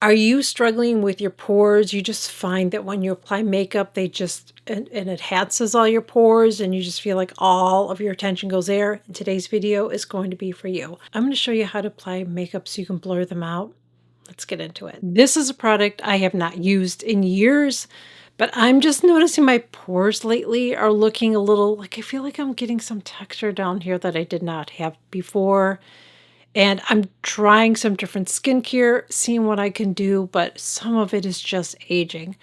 Are you struggling with your pores? You just find that when you apply makeup, they just and it enhances all your pores and you just feel like all of your attention goes there. And today's video is going to be for you. I'm going to show you how to apply makeup so you can blur them out. Let's get into it. This is a product I have not used in years, but I'm just noticing my pores lately are looking a little like I feel like I'm getting some texture down here that I did not have before. And I'm trying some different skincare, seeing what I can do, but some of it is just aging.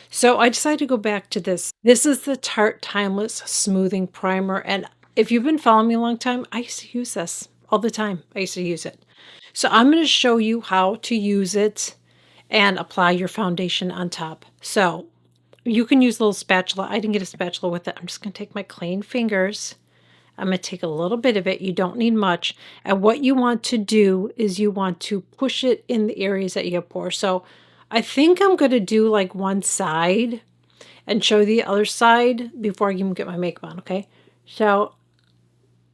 So I decided to go back to this. This is the Tarte Timeless Smoothing Primer. And if you've been following me a long time, I used to use this all the time. I used to use it. So I'm going to show you how to use it and apply your foundation on top. So you can use a little spatula. I didn't get a spatula with it. I'm just going to take my clean fingers. I'm going to take a little bit of it. You don't need much. And what you want to do is you want to push it in the areas that you have pores. So I think I'm going to do like one side and show the other side before I even get my makeup on, okay? So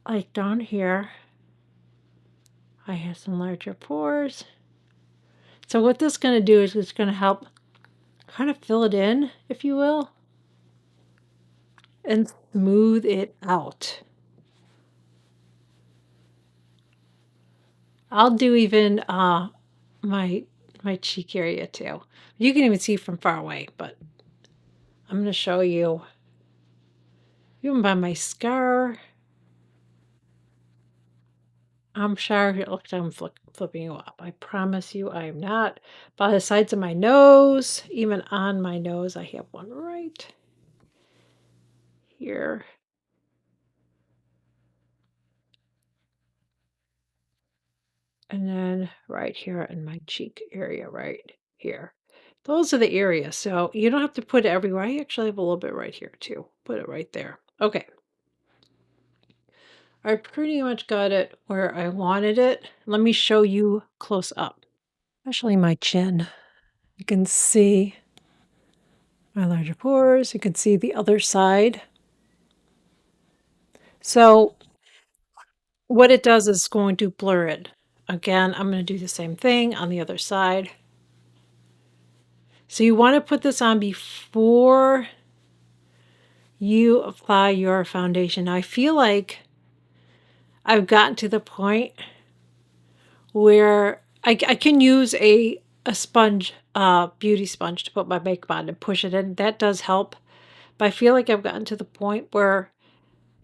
like down here, I have some larger pores. So what this is going to do is it's going to help kind of fill it in, if you will, and smooth it out. I'll do even my my cheek area too. You can even see from far away, but I'm going to show you even by my scar. I'm sure it looks like I'm flipping you up. I promise you I am not. By the sides of my nose, even on my nose, I have one right here. And then right here in my cheek area right here. Those are the areas. So you don't have to put it everywhere. I actually have a little bit right here too. Put it right there. Okay. I pretty much got it where I wanted it. Let me show you close up, especially my chin. You can see my larger pores. You can see the other side. So what it does is going to blur it. Again, I'm going to do the same thing on the other side. So you want to put this on before you apply your foundation. Now, I feel like I've gotten to the point where I can use a sponge, beauty sponge to put my makeup on and push it in. That does help. But I feel like I've gotten to the point where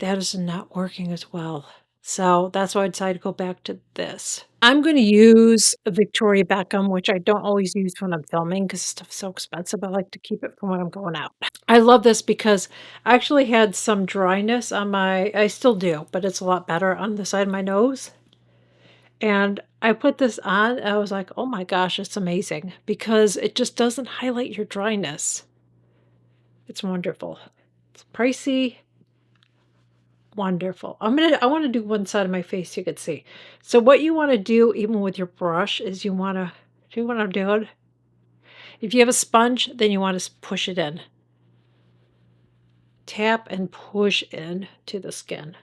that is not working as well. So that's why I decided to go back to this. I'm going to use a Victoria Beckham, which I don't always use when I'm filming because stuff's so expensive. I like to keep it for when I'm going out. I love this because I actually had some dryness on I still do, but it's a lot better on the side of my nose. And I put this on, and I was like, oh my gosh, it's amazing because it just doesn't highlight your dryness. It's wonderful. It's pricey. Wonderful. I want to do one side of my face so you can see. So what you want to do, even with your brush, is you want to do what I'm doing. If you have a sponge, then you want to push it in. Tap and push in to the skin.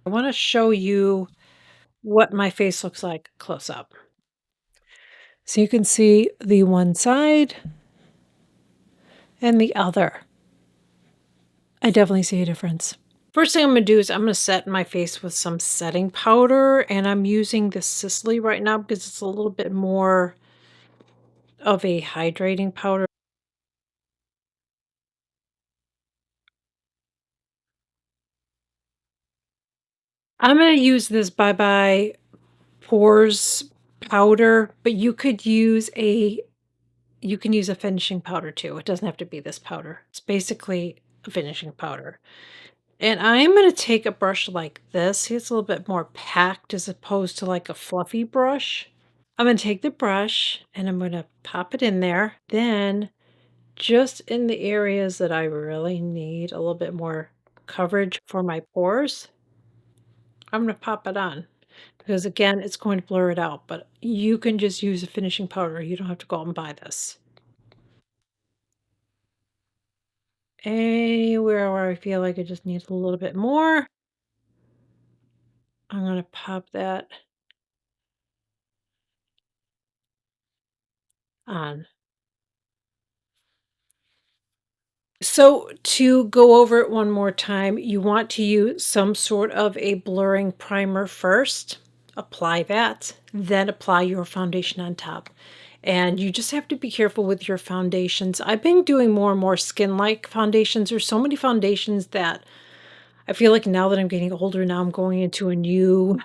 I want to show you what my face looks like close up. So you can see the one side and the other. I definitely see a difference. First thing I'm going to do is I'm going to set my face with some setting powder, and I'm using the Sicily right now because it's a little bit more of a hydrating powder. I'm going to use this Bye Bye Pores powder, but you can use a finishing powder too. It doesn't have to be this powder. It's basically a finishing powder. And I'm going to take a brush like this. See, it's a little bit more packed as opposed to like a fluffy brush. I'm going to take the brush and I'm going to pop it in there. Then just in the areas that I really need a little bit more coverage for my pores, I'm going to pop it on. Because again, it's going to blur it out, but you can just use a finishing powder. You don't have to go out and buy this. Anywhere where I feel like it just needs a little bit more, I'm going to pop that on. So to go over it one more time, you want to use some sort of a blurring primer first. Apply that, then apply your foundation on top. And you just have to be careful with your foundations. I've been doing more and more skin-like foundations. There's so many foundations that I feel like now that I'm getting older, now I'm going into a new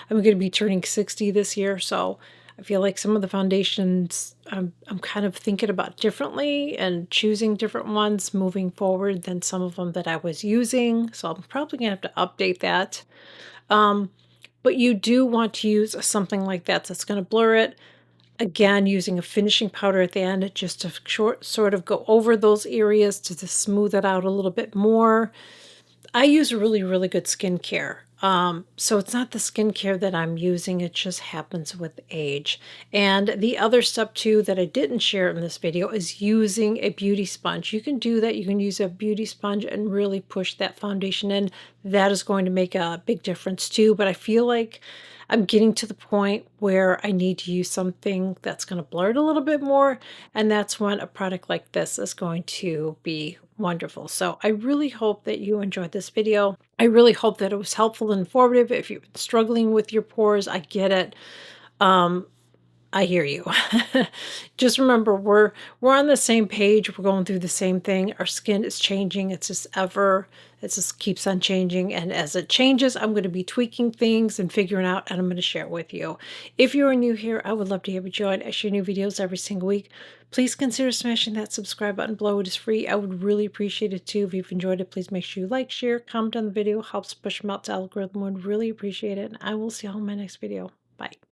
I'm gonna be turning 60 this year, so I feel like some of the foundations I'm kind of thinking about differently and choosing different ones moving forward than some of them that I was using. So I'm probably gonna have to update that. Um, but you do want to use something like that that's gonna blur it. Again, using a finishing powder at the end just to sort of go over those areas to smooth it out a little bit more. I use really, really good skincare. So it's not the skincare that I'm using, it just happens with age. And the other step too that I didn't share in this video is using a beauty sponge. You can do that. You can use a beauty sponge and really push that foundation in. That is going to make a big difference too. But I feel like I'm getting to the point where I need to use something that's going to blur it a little bit more. And that's when a product like this is going to be wonderful. So I really hope that you enjoyed this video. I really hope that it was helpful and informative. If you've been struggling with your pores, I get it. Um, I hear you. Just remember, we're on the same page. We're going through the same thing. Our skin is changing. It just keeps on changing. And as it changes, I'm going to be tweaking things and figuring out, and I'm going to share it with you. If you are new here, I would love to have you join. I share new videos every single week. Please consider smashing that subscribe button below. It is free. I would really appreciate it too. If you've enjoyed it, please make sure you like, share, comment on the video. Helps push them out to algorithm. Would really appreciate it. And I will see you all in my next video.